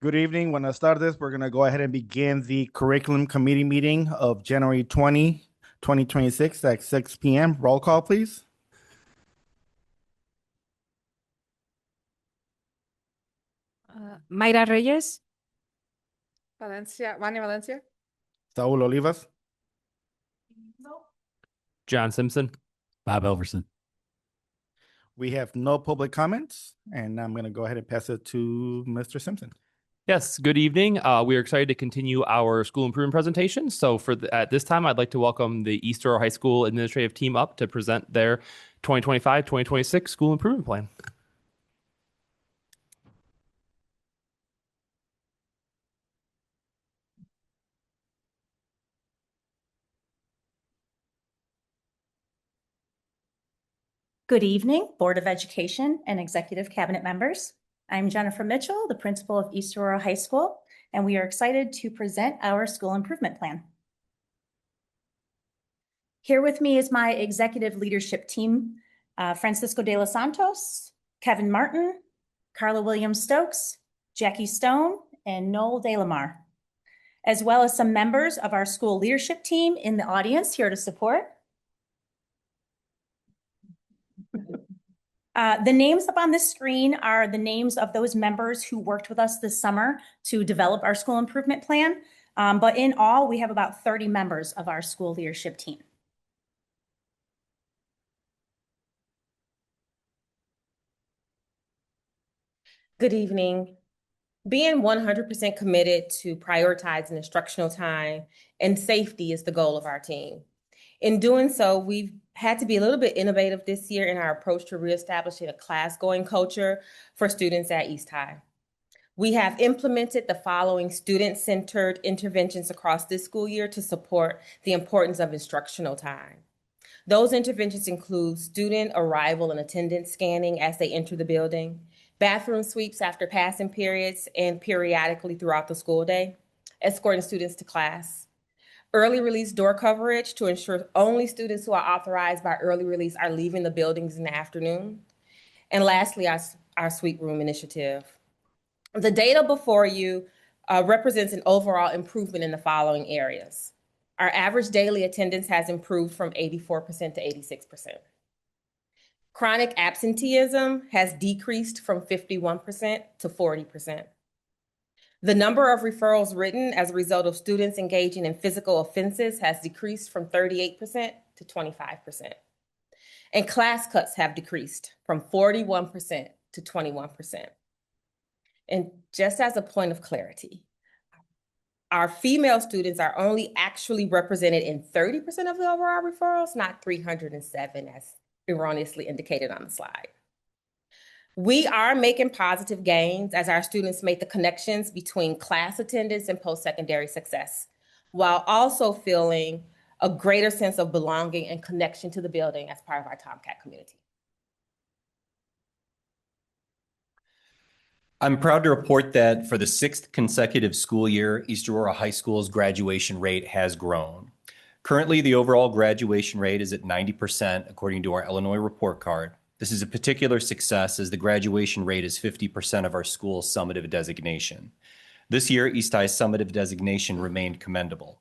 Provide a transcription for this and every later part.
Good evening. Buenas tardes. We're going to go ahead and begin the curriculum committee meeting of January 20, 2026 at 6 p.m. Roll call, please. Mayra Reyes, Vania Valencia. Saul Olivas. John Simpson. Bob Elverson. We have no public comments, and I'm going to go ahead and pass it to Mr. Simpson. Yes, good evening. We are excited to continue our school improvement presentation. So at this time, I'd like to welcome the East Aurora High School administrative team up to present their 2025-2026 school improvement plan. Good evening, Board of Education and Executive Cabinet members. I'm Jennifer Mitchell, the principal of East Aurora High School, and we are excited to present our school improvement plan. Here with me is my executive leadership team, Francisco de los Santos, Kevin Martin, Carla Williams-Stokes, Jackie Stone, and Noel DeLamar, as well as some members of our school leadership team in the audience here to support. The names up on the screen are the names of those members who worked with us this summer to develop our school improvement plan. But in all, we have about 30 members of our school leadership team. Good evening. Being 100% committed to prioritizing instructional time and safety is the goal of our team. In doing so, we've had to be a little bit innovative this year in our approach to reestablishing a class-going culture for students at East High. We have implemented the following student-centered interventions across this school year to support the importance of instructional time. Those interventions include student arrival and attendance scanning as they enter the building, bathroom sweeps after passing periods and periodically throughout the school day, escorting students to class, early release door coverage to ensure only students who are authorized by early release are leaving the buildings in the afternoon. And lastly, our suite room initiative. The data before you represents an overall improvement in the following areas. Our average daily attendance has improved from 84% to 86%. Chronic absenteeism has decreased from 51% to 40%. The number of referrals written as a result of students engaging in physical offenses has decreased from 38% to 25%. And class cuts have decreased from 41% to 21%. And just as a point of clarity, our female students are only actually represented in 30% of the overall referrals, not 307 as erroneously indicated on the slide. We are making positive gains as our students make the connections between class attendance and post-secondary success, while also feeling a greater sense of belonging and connection to the building as part of our Tomcat community. I'm proud to report that for the 6th consecutive school year, East Aurora High School's graduation rate has grown. Currently, the overall graduation rate is at 90% according to our Illinois report card. This is a particular success as the graduation rate is 50% of our school's summative designation. This year, East High's summative designation remained commendable.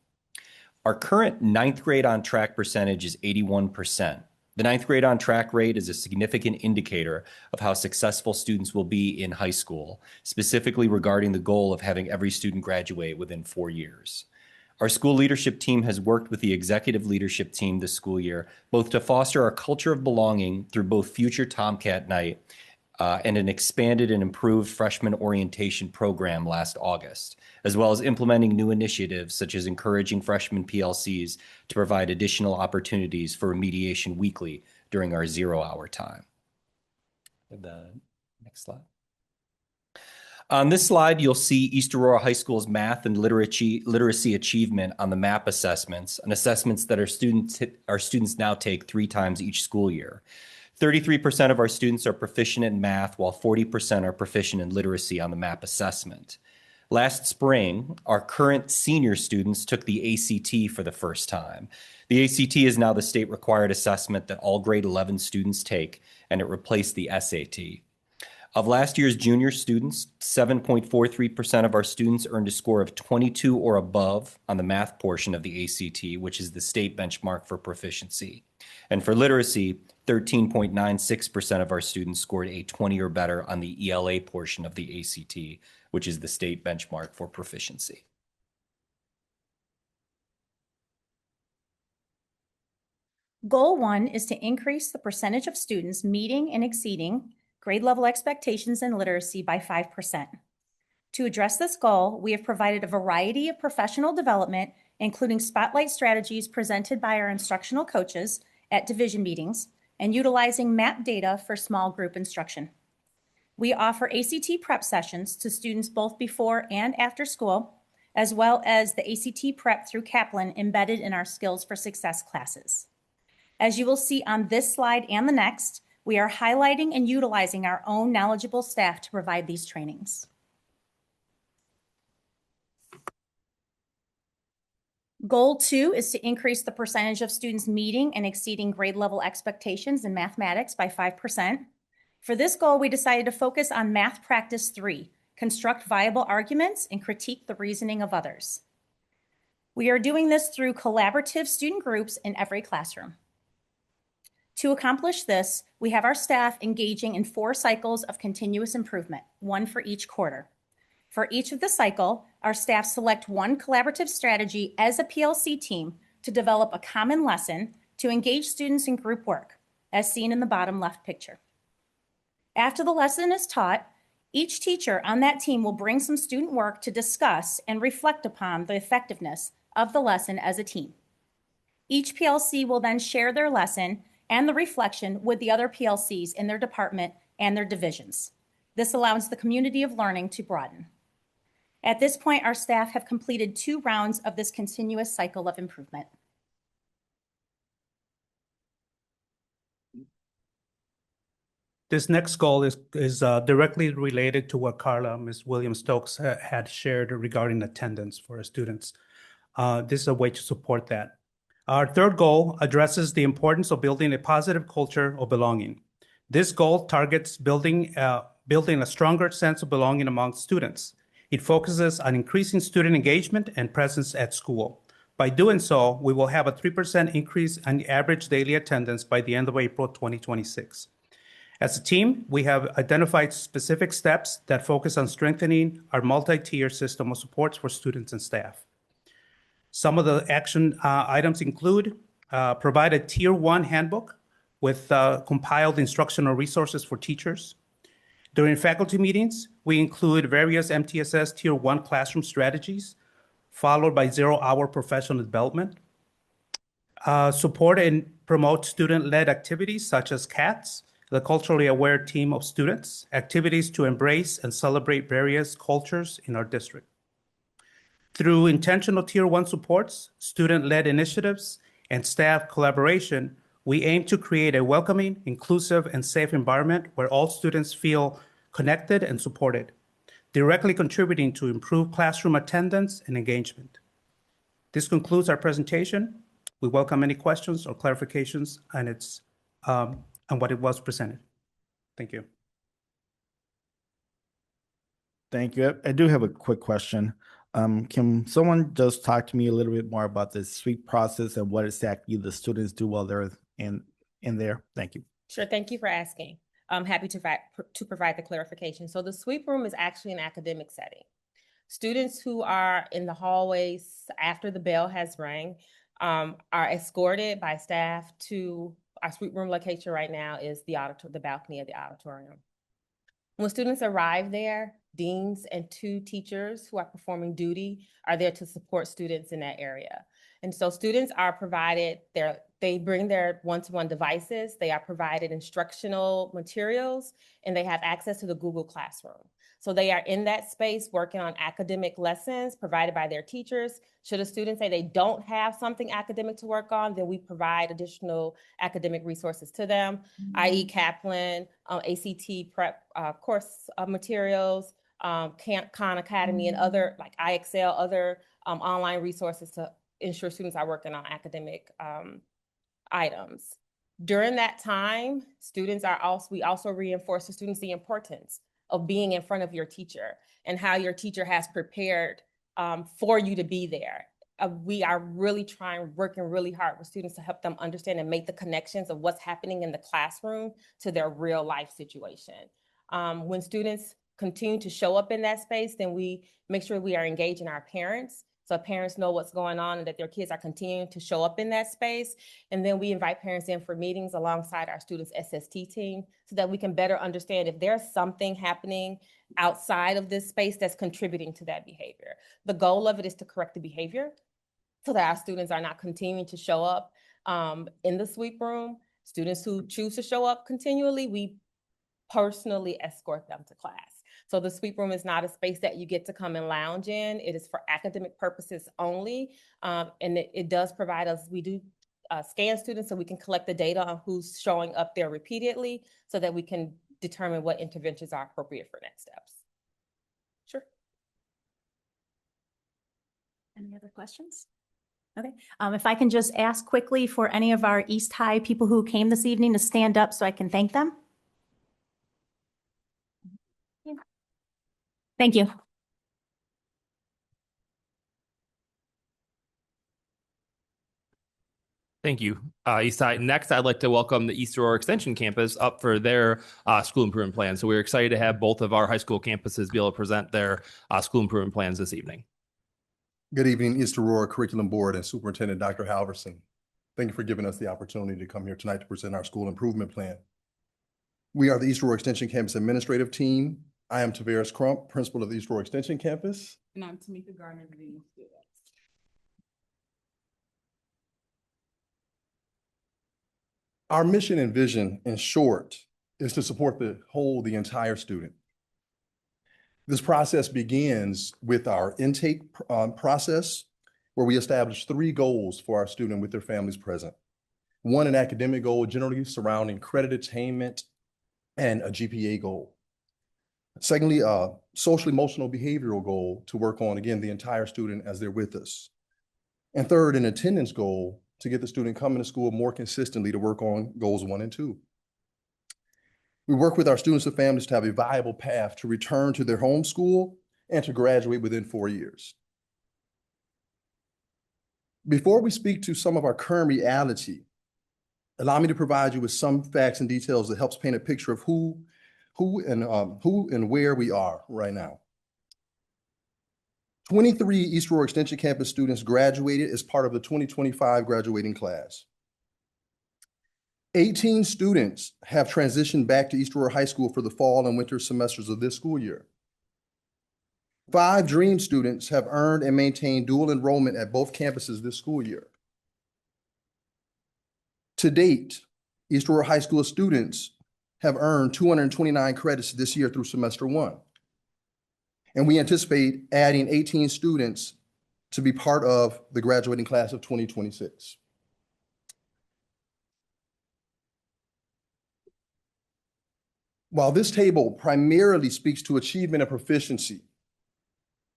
Our current 9th grade on track percentage is 81%. The 9th grade on track rate is a significant indicator of how successful students will be in high school, specifically regarding the goal of having every student graduate within 4 years. Our school leadership team has worked with the executive leadership team this school year, both to foster our culture of belonging through both future Tomcat Night and an expanded and improved freshman orientation program last August, as well as implementing new initiatives such as encouraging freshman PLCs to provide additional opportunities for remediation weekly during our 0-hour time. The next slide. On this slide, you'll see East Aurora High School's math and literacy achievement on the MAP assessments, and assessments that our students now take 3 times each school year. 33% of our students are proficient in math, while 40% are proficient in literacy on the MAP assessment. Last spring, our current senior students took the ACT for the first time. The ACT is now the state required assessment that all grade 11 students take, and it replaced the SAT. Of last year's junior students, 7.43% of our students earned a score of 22 or above on the math portion of the ACT, which is the state benchmark for proficiency. And for literacy, 13.96% of our students scored a 20 or better on the ELA portion of the ACT, which is the state benchmark for proficiency. Goal 1 is to increase the percentage of students meeting and exceeding grade level expectations in literacy by 5%. To address this goal, we have provided a variety of professional development, including spotlight strategies presented by our instructional coaches at division meetings and utilizing map data for small group instruction. We offer ACT prep sessions to students both before and after school, as well as the ACT prep through Kaplan embedded in our Skills for Success classes. As you will see on this slide and the next, we are highlighting and utilizing our own knowledgeable staff to provide these trainings. Goal 2 is to increase the percentage of students meeting and exceeding grade level expectations in mathematics by 5%. For this goal, we decided to focus on Math Practice 3, construct viable arguments and critique the reasoning of others. We are doing this through collaborative student groups in every classroom. To accomplish this, we have our staff engaging in 4 cycles of continuous improvement, 1 for each quarter. For each of the cycle, our staff select one collaborative strategy as a PLC team to develop a common lesson to engage students in group work, as seen in the bottom left picture. After the lesson is taught, each teacher on that team will bring some student work to discuss and reflect upon the effectiveness of the lesson as a team. Each PLC will then share their lesson and the reflection with the other PLCs in their department and their divisions. This allows the community of learning to broaden. At this point, our staff have completed 2 rounds of this continuous cycle of improvement. This next goal is directly related to what Ms. Williams-Stokes had shared regarding attendance for our students. This is a way to support that. Our third goal addresses the importance of building a positive culture of belonging. This goal targets building a stronger sense of belonging among students. It focuses on increasing student engagement and presence at school. By doing so, we will have a 3% increase in the average daily attendance by the end of April 2026. As a team, we have identified specific steps that focus on strengthening our multi-tier system of supports for students and staff. Some of the action items include provide a Tier 1 handbook with compiled instructional resources for teachers. During faculty meetings, we include various MTSS Tier 1 classroom strategies, followed by 0-hour professional development. Support and promote student-led activities such as CATS, the culturally aware team of students, activities to embrace and celebrate various cultures in our district. Through intentional Tier 1 supports, student-led initiatives, and staff collaboration, we aim to create a welcoming, inclusive, and safe environment where all students feel connected and supported, directly contributing to improved classroom attendance and engagement. This concludes our presentation. We welcome any questions or clarifications on what it was presented. Thank you. Thank you. I do have a quick question. Can someone just talk to me a little bit more about the sweep process and what exactly the students do while they're in there? Thank you. Sure, thank you for asking. I'm happy to provide the clarification. So the sweep room is actually an academic setting. Students who are in the hallways after the bell has rang are escorted by staff to our sweep room location right now is the balcony of the auditorium. When students arrive there, deans and 2 teachers who are performing duty are there to support students in that area. And so students are provided, they bring their one-to-one devices, they are provided instructional materials, and they have access to the Google Classroom. So they are in that space working on academic lessons provided by their teachers. Should a student say they don't have something academic to work on, then we provide additional academic resources to them, i.e. Kaplan, ACT prep course materials, Khan Academy, and other like IXL, other online resources to ensure students are working on academic items. During that time, we also reinforce to students the importance of being in front of your teacher and how your teacher has prepared for you to be there. We are really working really hard with students to help them understand and make the connections of what's happening in the classroom to their real life situation. When students continue to show up in that space, then we make sure we are engaging our parents, so parents know what's going on and that their kids are continuing to show up in that space. And then we invite parents in for meetings alongside our students' SST team so that we can better understand if there's something happening outside of this space that's contributing to that behavior. The goal of it is to correct the behavior so that our students are not continuing to show up in the sweep room. Students who choose to show up continually, we personally escort them to class. So the sweep room is not a space that you get to come and lounge in. It is for academic purposes only. And it does provide us, we do scan students so we can collect the data on who's showing up there repeatedly so that we can determine what interventions are appropriate for next steps. Sure. Any other questions? Okay, if I can just ask quickly for any of our East High people who came this evening to stand up so I can thank them. Thank you. Thank you, Eastside. Next, I'd like to welcome the East Aurora Extension Campus up for their school improvement plan. So we're excited to have both of our high school campuses be able to present their school improvement plans this evening. Good evening, East Aurora Curriculum Board and Superintendent Dr. Halverson. Thank you for giving us the opportunity to come here tonight to present our school improvement plan. We are the East Aurora Extension Campus Administrative Team. I am Tavares Crump, Principal of the East Aurora Extension Campus. And I'm Tamika Garner, Dean of Students. Our mission and vision, in short, is to support the entire student. This process begins with our intake process, where we establish 3 goals for our student with their families present. 1, an academic goal generally surrounding credit attainment and a GPA goal. Secondly, a social emotional behavioral goal to work on, again, the entire student as they're with us. And third, an attendance goal to get the student coming to school more consistently to work on goals 1 and 2. We work with our students and families to have a viable path to return to their home school and to graduate within 4 years. Before we speak to some of our current reality, allow me to provide you with some facts and details that helps paint a picture of who and where we are right now. 23 East Aurora Extension Campus students graduated as part of the 2025 graduating class. 18 students have transitioned back to East Aurora High School for the fall and winter semesters of this school year. 5 Dream students have earned and maintained dual enrollment at both campuses this school year. To date, East Aurora High School students have earned 229 credits this year through semester 1. And we anticipate adding 18 students to be part of the graduating class of 2026. While this table primarily speaks to achievement and proficiency,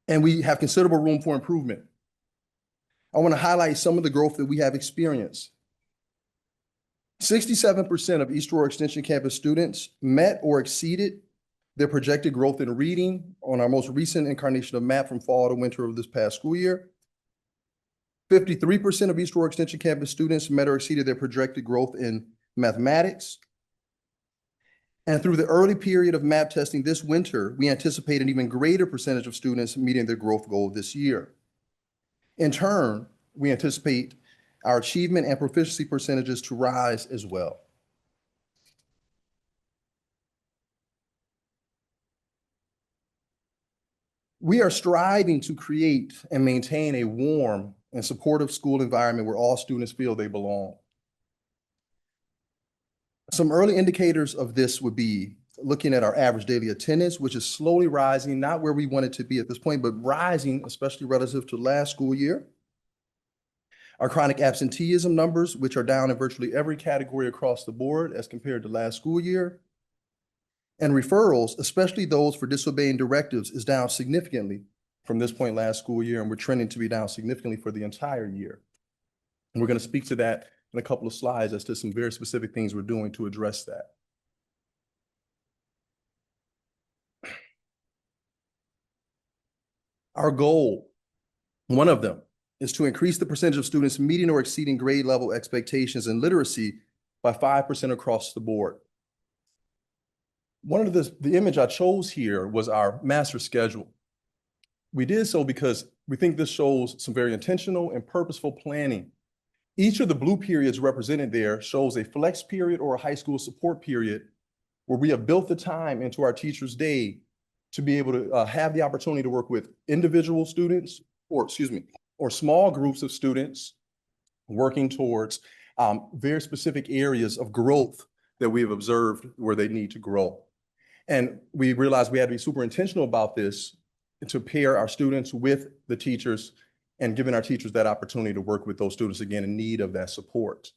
and we have considerable room for improvement, I want to highlight some of the growth that we have experienced. 67% of East Aurora Extension Campus students met or exceeded their projected growth in reading on our most recent incarnation of MAP from fall to winter of this past school year. 53% of East Aurora Extension Campus students met or exceeded their projected growth in mathematics. And through the early period of MAP testing this winter, we anticipate an even greater percentage of students meeting their growth goal this year. In turn, we anticipate our achievement and proficiency percentages to rise as well. We are striving to create and maintain a warm and supportive school environment where all students feel they belong. Some early indicators of this would be looking at our average daily attendance, which is slowly rising, not where we want it to be at this point, but rising, especially relative to last school year. Our chronic absenteeism numbers, which are down in virtually every category across the board as compared to last school year. And referrals, especially those for disobeying directives, is down significantly from this point last school year, and we're trending to be down significantly for the entire year. And we're going to speak to that in a couple of slides as to some very specific things we're doing to address that. Our goal, one of them, is to increase the percentage of students meeting or exceeding grade level expectations in literacy by 5% across the board. One of the image I chose here was our master schedule. We did so because we think this shows some very intentional and purposeful planning. Each of the blue periods represented there shows a flex period or a high school support period where we have built the time into our teacher's day to be able to have the opportunity to work with individual students, or small groups of students working towards very specific areas of growth that we have observed where they need to grow. And we realized we had to be super intentional about this to pair our students with the teachers and giving our teachers that opportunity to work with those students again in need of that support.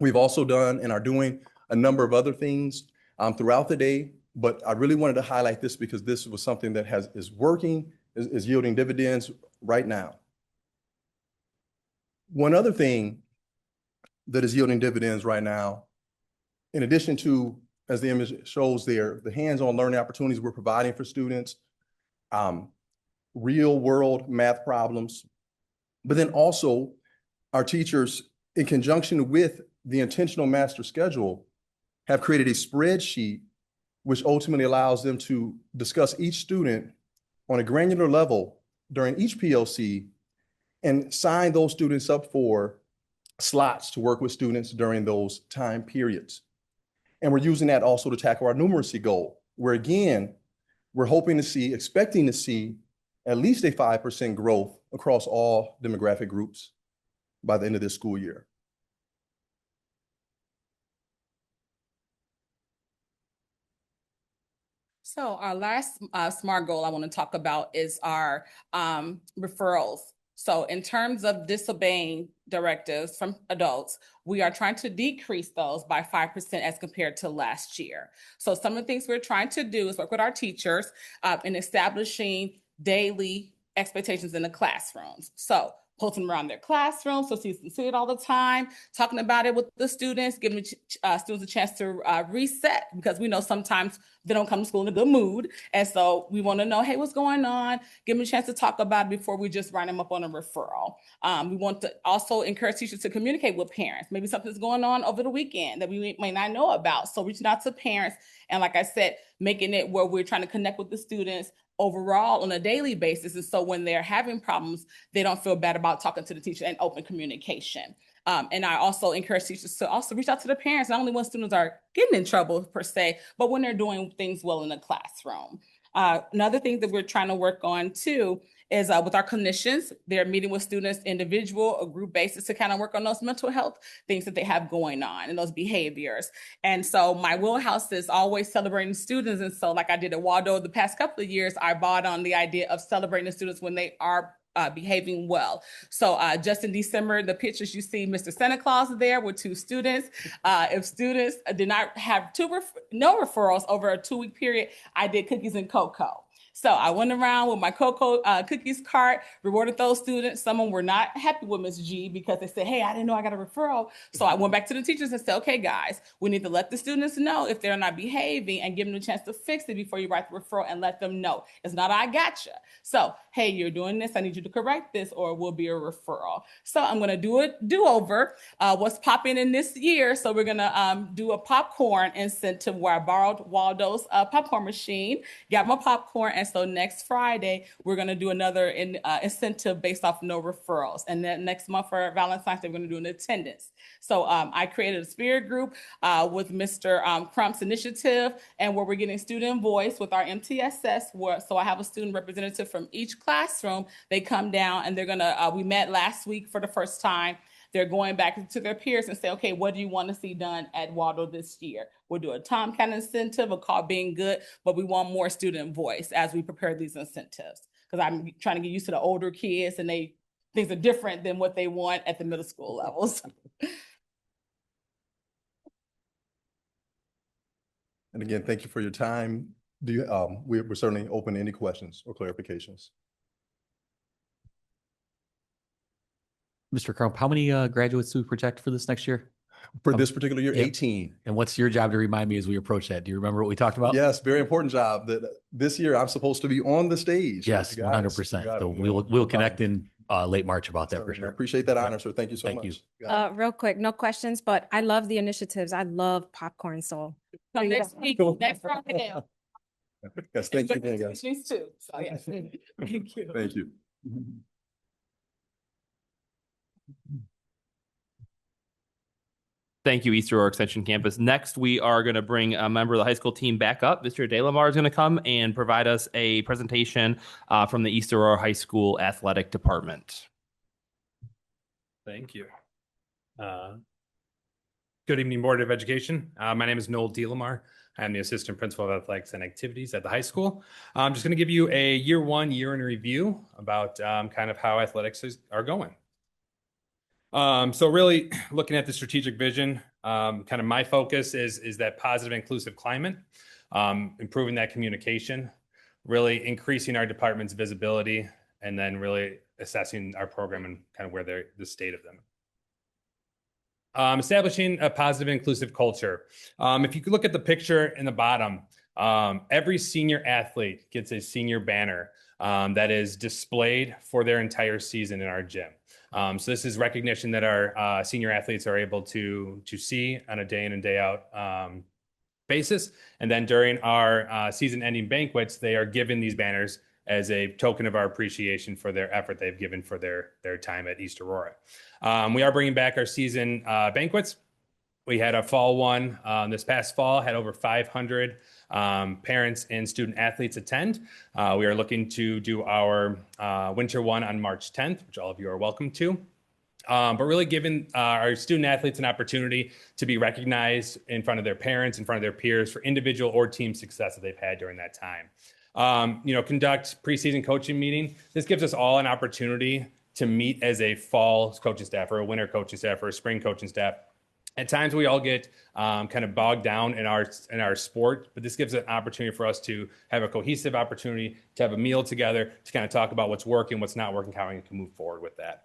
We've also done and are doing a number of other things throughout the day, but I really wanted to highlight this because this was something that is working, is yielding dividends right now. One other thing that is yielding dividends right now, in addition to, as the image shows there, the hands-on learning opportunities we're providing for students, real world math problems, but then also our teachers, in conjunction with the intentional master schedule, have created a spreadsheet which ultimately allows them to discuss each student on a granular level during each PLC and sign those students up for slots to work with students during those time periods. And we're using that also to tackle our numeracy goal, where again, we're expecting to see at least a 5% growth across all demographic groups by the end of this school year. So our last SMART goal I want to talk about is our referrals. So in terms of disobeying directives from adults, we are trying to decrease those by 5% as compared to last year. So some of the things we're trying to do is work with our teachers in establishing daily expectations in the classrooms. So posting them around their classroom so students can see it all the time, talking about it with the students, giving students a chance to reset, because we know sometimes they don't come to school in a good mood. And so we want to know, hey, what's going on? Give them a chance to talk about it before we just write them up on a referral. We want to also encourage teachers to communicate with parents. Maybe something's going on over the weekend that we may not know about. So reaching out to parents. And like I said, making it where we're trying to connect with the students overall on a daily basis. And so when they're having problems, they don't feel bad about talking to the teacher and open communication. And I also encourage teachers to also reach out to the parents, not only when students are getting in trouble per se, but when they're doing things well in the classroom. Another thing that we're trying to work on too is with our clinicians. They're meeting with students individual or group basis to kind of work on those mental health things that they have going on and those behaviors. And so my wheelhouse is always celebrating students. And so like I did at Waldo the past couple of years, I bought on the idea of celebrating the students when they are behaving well. So just in December, the pictures you see, Mr. Santa Claus there with 2 students. If students did not have no referrals over a 2-week period, I did cookies and cocoa. So I went around with my cocoa cookies cart, rewarded those students. Some of them were not happy with Ms. G because they said, hey, I didn't know I got a referral. So I went back to the teachers and said, okay, guys, we need to let the students know if they're not behaving and give them a chance to fix it before you write the referral, and let them know. It's not, I gotcha. So, hey, you're doing this. I need you to correct this or it will be a referral. So I'm going to do a do-over. What's popping in this year? So we're going to do a popcorn incentive where I borrowed Waldo's popcorn machine, got my popcorn, and so next Friday, we're going to do another incentive based off no referrals. And then next month for Valentine's Day, we're going to do an attendance. So I created a spirit group with Mr. Crump's initiative, and where we're getting student voice with our MTSS. So I have a student representative from each classroom. They come down and they're going to, we met last week for the first time. They're going back to their peers and say, okay, what do you want to see done at Waldo this year? We'll do a Tomcat incentive, a call being good, but we want more student voice as we prepare these incentives. Because I'm trying to get used to the older kids and things are different than what they want at the middle school levels. And again, thank you for your time. We're certainly open to any questions or clarifications. Mr. Crump, how many graduates do we project for this next year? For this particular year, Yep. 18. And what's your job to remind me as we approach that? Do you remember what we talked about? Yes, very important job that this year I'm supposed to be on the stage. Yes, You got it. 100%. You got it. So No we'll connect problem. in late March about that for Certainly. I sure. appreciate that Yeah. honor, sir. Thank you so Thank much. you. You got it. Real quick, no questions, but I love the initiatives. I love popcorn. So So next week, next Friday. Yes, thank you again, guys. These two. So yes, thank you. Thank you. Thank you, East Aurora Extension Campus. Next, we are going to bring a member of the high school team back up. Mr. DeLamar is going to come and provide us a presentation from the East Aurora High School Athletic Department. Thank you. Good evening, Board of Education. My name is Noel DeLamar. I'm the Assistant Principal of Athletics and Activities at the high school. I'm just going to give you a year in review about kind of how athletics are going. So really looking at the strategic vision, kind of my focus is that positive inclusive climate, improving that communication, really increasing our department's visibility, and then really assessing our program and kind of where the state of them. Establishing a positive inclusive culture. If you could look at the picture in the bottom, every senior athlete gets a senior banner that is displayed for their entire season in our gym. So this is recognition that our senior athletes are able to see on a day in and day out basis. And then during our season ending banquets, they are given these banners as a token of our appreciation for their effort they've given for their time at East Aurora. We are bringing back our season banquets. We had a fall one this past fall, had over 500 parents and student athletes attend. We are looking to do our winter one on March 10th, which all of you are welcome to. But really giving our student athletes an opportunity to be recognized in front of their parents, in front of their peers for individual or team success that they've had during that time. Conduct preseason coaching meeting. This gives us all an opportunity to meet as a fall coaching staff or a winter coaching staff or a spring coaching staff. At times we all get kind of bogged down in our sport, but this gives an opportunity for us to have a cohesive opportunity to have a meal together, to kind of talk about what's working, what's not working, how we can move forward with that.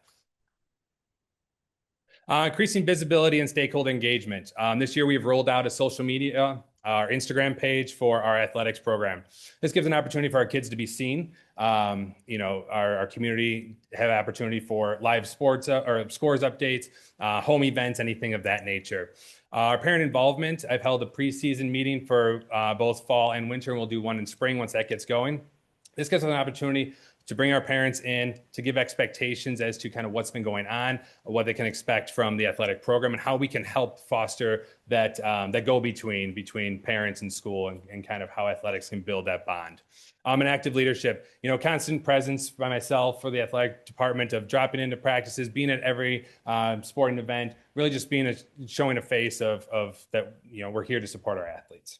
Increasing visibility and stakeholder engagement. This year we've rolled out a social media, our Instagram page for our athletics program. This gives an opportunity for our kids to be seen. Our community have opportunity for live sports or scores updates, home events, anything of that nature. Our parent involvement, I've held a preseason meeting for both fall and winter, and we'll do one in spring once that gets going. This gives us an opportunity to bring our parents in, to give expectations as to kind of what's been going on, what they can expect from the athletic program, and how we can help foster that go-between between parents and school, and kind of how athletics can build that bond. And active leadership, constant presence by myself for the athletic department of dropping into practices, being at every sporting event, really just showing a face of that, we're here to support our athletes.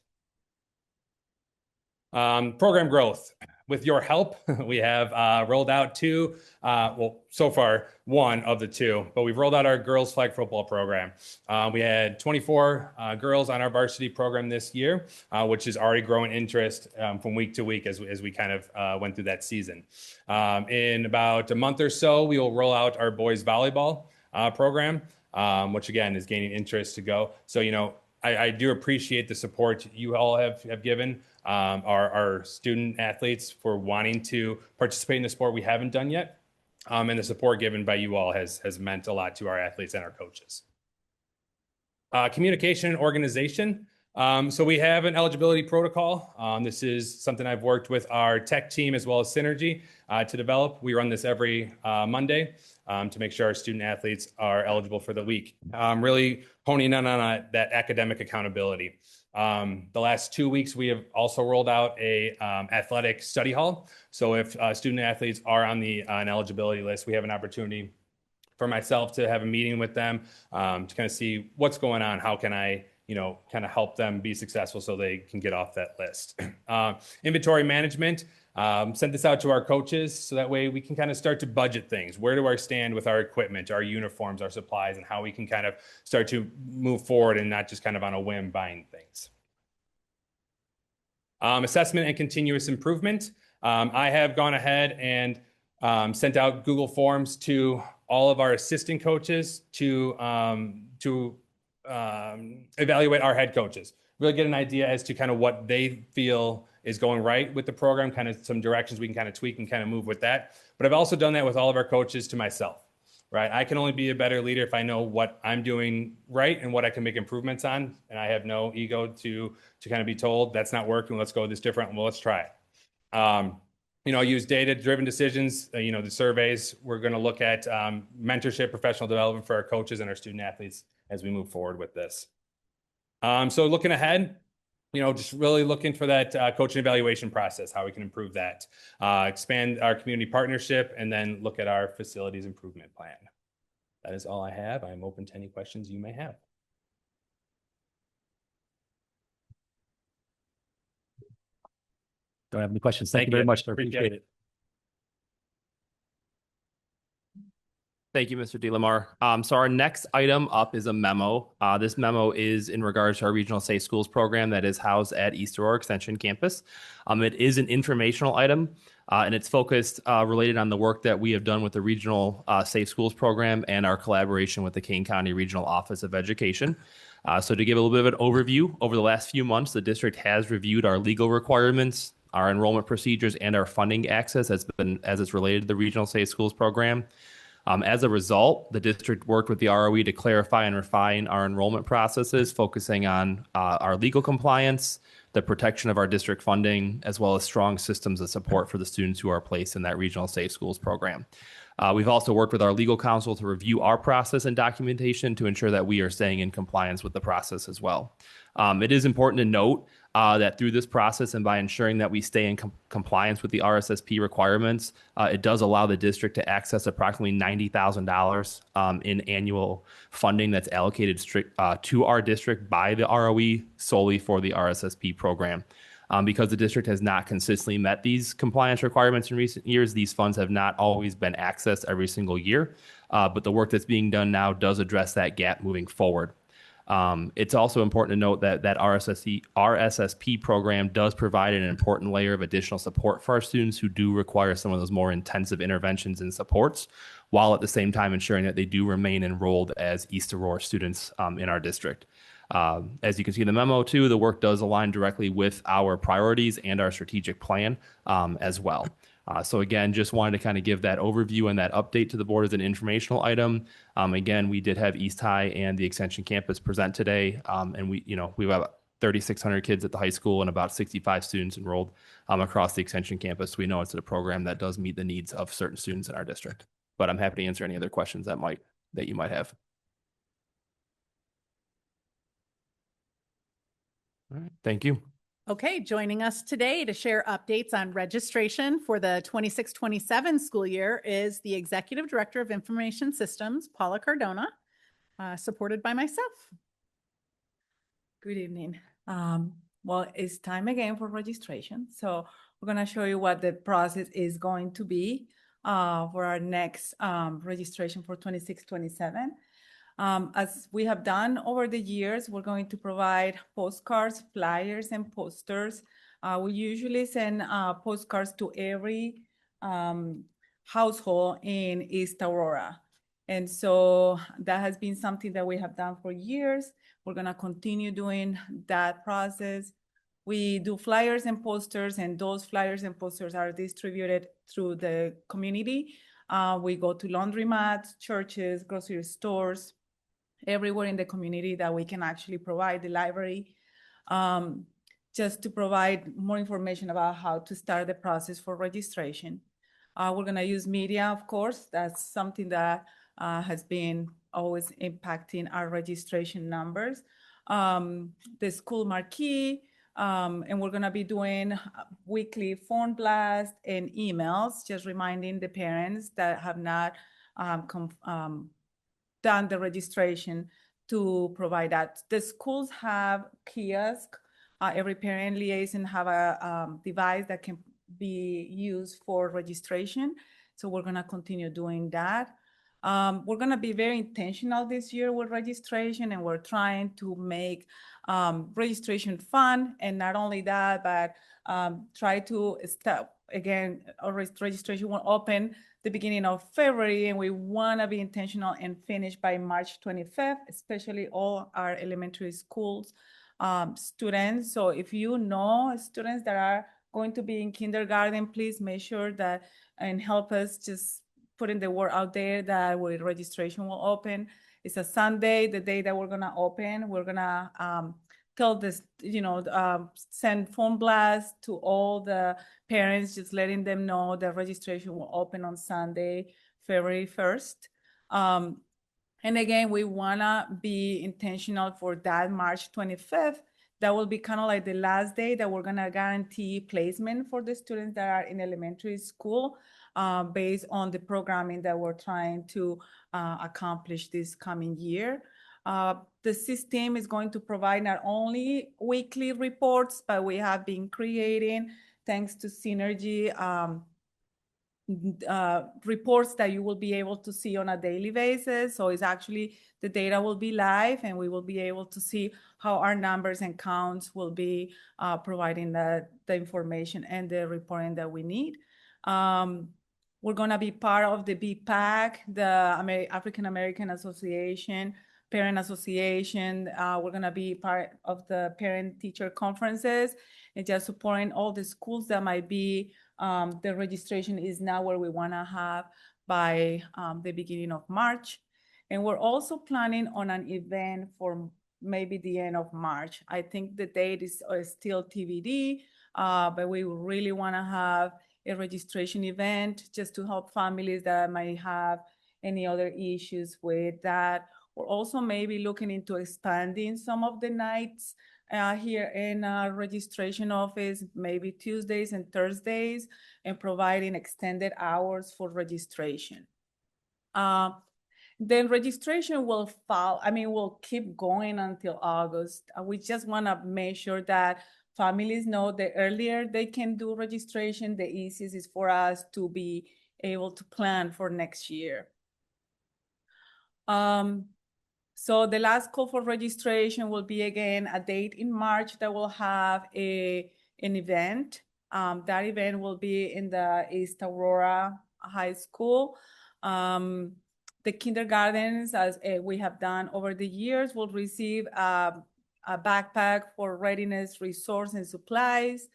Program growth. With your help, we have rolled out so far one of the two, but we've rolled out our girls flag football program. We had 24 girls on our varsity program this year, which is already growing interest from week to week as we kind of went through that season. In about a month or so, we will roll out our boys volleyball program, which again is gaining interest to go. So, I do appreciate the support you all have given our student athletes for wanting to participate in the sport we haven't done yet. And the support given by you all has meant a lot to our athletes and our coaches. Communication and organization. So we have an eligibility protocol. This is something I've worked with our tech team as well as Synergy to develop. We run this every Monday to make sure our student athletes are eligible for the week. Really honing in on that academic accountability. The last 2 weeks, we have also rolled out a athletic study hall. So if student athletes are on an eligibility list, we have an opportunity for myself to have a meeting with them to kind of see what's going on. How can I kind of help them be successful so they can get off that list. Inventory management, sent this out to our coaches so that way we can kind of start to budget things. Where do I stand with our equipment, our uniforms, our supplies, and how we can kind of start to move forward and not just kind of on a whim buying things. Assessment and continuous improvement. I have gone ahead and sent out Google Forms to all of our assistant coaches to evaluate our head coaches, really get an idea as to kind of what they feel is going right with the program, kind of some directions we can kind of tweak and kind of move with that. But I've also done that with all of our coaches to myself, right? I can only be a better leader if I know what I'm doing right and what I can make improvements on. And I have no ego to kind of be told that's not working. Let's go this different. Well, let's try it. Use data-driven decisions, the surveys. We're going to look at mentorship, professional development for our coaches and our student athletes as we move forward with this. So looking ahead, just really looking for that coaching evaluation process, how we can improve that, expand our community partnership, and then look at our facilities improvement plan. That is all I have. I'm open to any questions you may have. Don't have any questions. Thank you very much, sir. Appreciate it. Thank you, Mr. DeLamar. So our next item up is a memo. This memo is in regards to our Regional Safe Schools program that is housed at East Aurora Extension Campus. It is an informational item, and it's focused related on the work that we have done with the Regional Safe Schools program and our collaboration with the Kane County Regional Office of Education. So to give a little bit of an overview, over the last few months, the district has reviewed our legal requirements, our enrollment procedures, and our funding access as it's related to the Regional Safe Schools program. As a result, the district worked with the ROE to clarify and refine our enrollment processes, focusing on our legal compliance, the protection of our district funding, as well as strong systems of support for the students who are placed in that Regional Safe Schools program. We've also worked with our legal counsel to review our process and documentation to ensure that we are staying in compliance with the process as well. It is important to note that through this process and by ensuring that we stay in compliance with the RSSP requirements, it does allow the district to access approximately $90,000 in annual funding that's allocated to our district by the ROE solely for the RSSP program. Because the district has not consistently met these compliance requirements in recent years, these funds have not always been accessed every single year. But the work that's being done now does address that gap moving forward. It's also important to note that RSSP program does provide an important layer of additional support for our students who do require some of those more intensive interventions and supports, while at the same time ensuring that they do remain enrolled as East Aurora students in our district. As you can see in the memo too, the work does align directly with our priorities and our strategic plan as well. So again, just wanted to kind of give that overview and that update to the board as an informational item. Again, we did have East High and the Extension campus present today, and we have 3,600 kids at the high school and about 65 students enrolled across the Extension campus. We know it's a program that does meet the needs of certain students in our district. But I'm happy to answer any other questions that you might have. All right, thank you. Okay, joining us today to share updates on registration for the 26-27 school year is the Executive Director of Information Systems, Paula Cardona, supported by myself. Good evening. Well, it's time again for registration. So we're going to show you what the process is going to be for our next registration for 26-27. As we have done over the years, we're going to provide postcards, flyers, and posters. We usually send postcards to every household in East Aurora. And so that has been something that we have done for years. We're going to continue doing that process. We do flyers and posters, and those flyers and posters are distributed through the community. We go to laundromats, churches, grocery stores, everywhere in the community that we can actually provide the library, just to provide more information about how to start the process for registration. We're going to use media, of course. That's something that has been always impacting our registration numbers. The school marquee, and we're going to be doing weekly phone blasts and emails, just reminding the parents that have not done the registration to provide that. The schools have kiosks. Every parent liaison have a device that can be used for registration. So we're going to continue doing that. We're gonna be very intentional this year with registration, and we're trying to make registration fun. And not only that, but try to stop, again, our registration will open the beginning of February, and we wanna be intentional and finish by March 25th, especially all our elementary schools students. So if you know students that are going to be in kindergarten, please make sure that and help us just putting the word out there that registration will open. It's a Sunday, the day that we're gonna open. We're gonna tell this, send phone blasts to all the parents, just letting them know that registration will open on Sunday, February 1st. And again, we wanna be intentional for that March 25th. That will be kind of like the last day that we're gonna guarantee placement for the students that are in elementary school based on the programming that we're trying to accomplish this coming year. The system is going to provide not only weekly reports, but we have been creating, thanks to Synergy, reports that you will be able to see on a daily basis. So it's actually, the data will be live, and we will be able to see how our numbers and counts will be providing the information and the reporting that we need. We're gonna be part of the BPAC, the African American Association, Parent Association. We're gonna be part of the parent teacher conferences and just supporting all the schools that might be, the registration is now where we wanna have by the beginning of March. And we're also planning on an event for maybe the end of March. I think the date is still TBD, but we really wanna have a registration event just to help families that might have any other issues with that. We're also maybe looking into expanding some of the nights here in our registration office, maybe Tuesdays and Thursdays, and providing extended hours for registration. Then registration will will keep going until August. We just wanna make sure that families know the earlier they can do registration, the easiest is for us to be able to plan for next year. So the last call for registration will be, again, a date in March that will have an event. That event will be in the East Aurora High School. The kindergartens, as we have done over the years, will receive a backpack for readiness, resource, and supplies.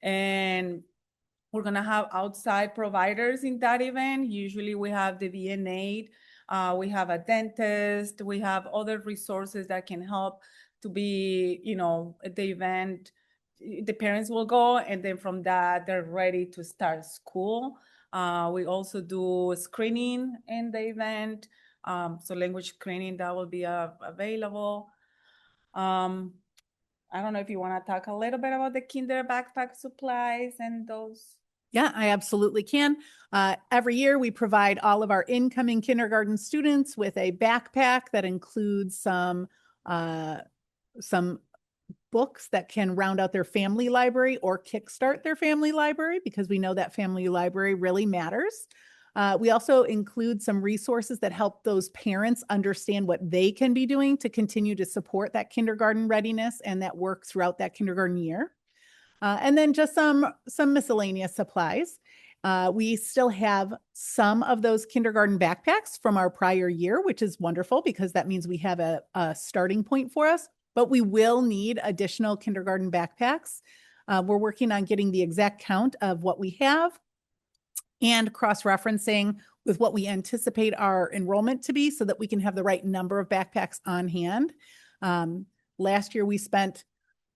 And we're gonna have outside providers in that event. Usually we have the VNA, we have a dentist, we have other resources that can help to be, at the event. The parents will go, and then from that, they're ready to start school. We also do screening in the event. So language screening, that will be available. I don't know if you want to talk a little bit about the kinder backpack supplies and those. Yeah, I absolutely can. Every year we provide all of our incoming kindergarten students with a backpack that includes some books that can round out their family library or kickstart their family library, because we know that family library really matters. We also include some resources that help those parents understand what they can be doing to continue to support that kindergarten readiness and that work throughout that kindergarten year. And then just some miscellaneous supplies. We still have some of those kindergarten backpacks from our prior year, which is wonderful because that means we have a starting point for us, but we will need additional kindergarten backpacks. We're working on getting the exact count of what we have and cross-referencing with what we anticipate our enrollment to be so that we can have the right number of backpacks on hand. Last year, we spent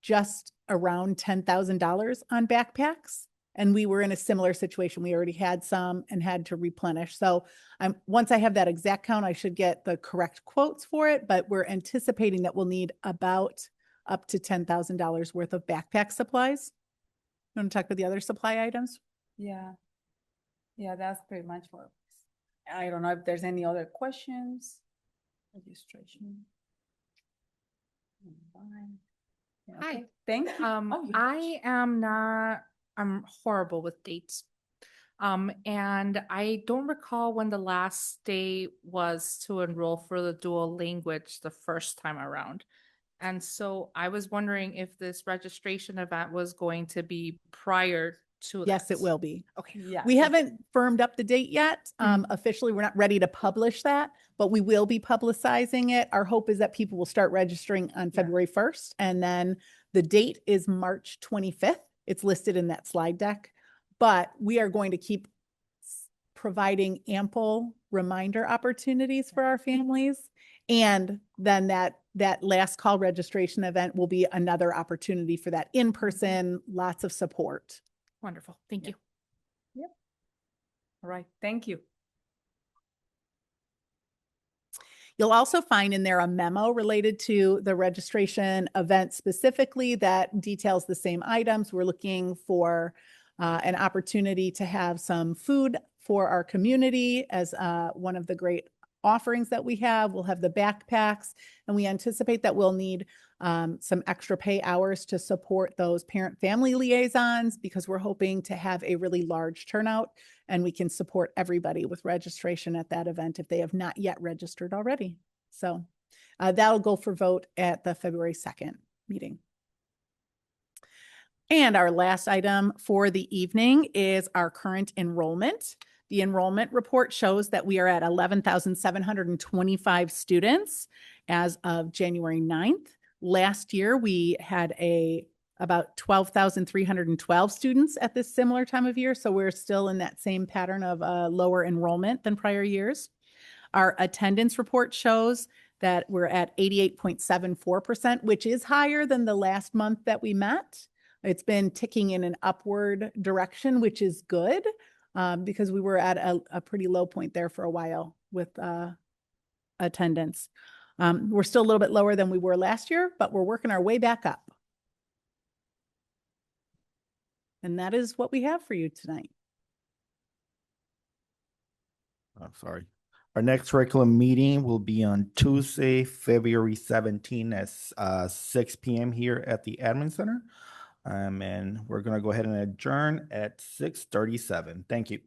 just around $10,000 on backpacks, and we were in a similar situation. We already had some and had to replenish. So once I have that exact count, I should get the correct quotes for it, but we're anticipating that we'll need about up to $10,000 worth of backpack supplies. You want to talk about the other supply items? Yeah, that's pretty much what. I don't know if there's any other questions. Registration. Yeah, Hi. okay. Thank you. I am not, I'm horrible with dates. And I don't recall when the last day was to enroll for the dual language the first time around. And so I was wondering if this registration event was going to be prior to Yes, that. it will be. Okay. Yeah. We haven't firmed up the date yet. Officially, we're not ready to publish that, but we will be publicizing it. Our hope is that people will start registering on February 1st, and then the date is March 25th. It's listed in that slide deck, but we are going to keep providing ample reminder opportunities for our families. And then that last call registration event will be another opportunity for that in-person, lots of support. Wonderful. Thank you. All right, thank you. You'll also find in there a memo related to the registration event specifically that details the same items. We're looking for an opportunity to have some food for our community as one of the great offerings that we have. We'll have the backpacks, and we anticipate that we'll need some extra pay hours to support those parent-family liaisons because we're hoping to have a really large turnout, and we can support everybody with registration at that event if they have not yet registered already. So that'll go for vote at the February 2nd meeting. And our last item for the evening is our current enrollment. The enrollment report shows that we are at 11,725 students as of January 9th. Last year, we had about 12,312 students at this similar time of year. So we're still in that same pattern of lower enrollment than prior years. Our attendance report shows that we're at 88.74%, which is higher than the last month that we met. It's been ticking in an upward direction, which is good because we were at a pretty low point there for a while with attendance. We're still a little bit lower than we were last year, but we're working our way back up. And that is what we have for you tonight. I'm sorry. Our next curriculum meeting will be on Tuesday, February 17 at 6 p.m. here at the Admin Center. And we're going to go ahead and adjourn at 6:37. Thank you.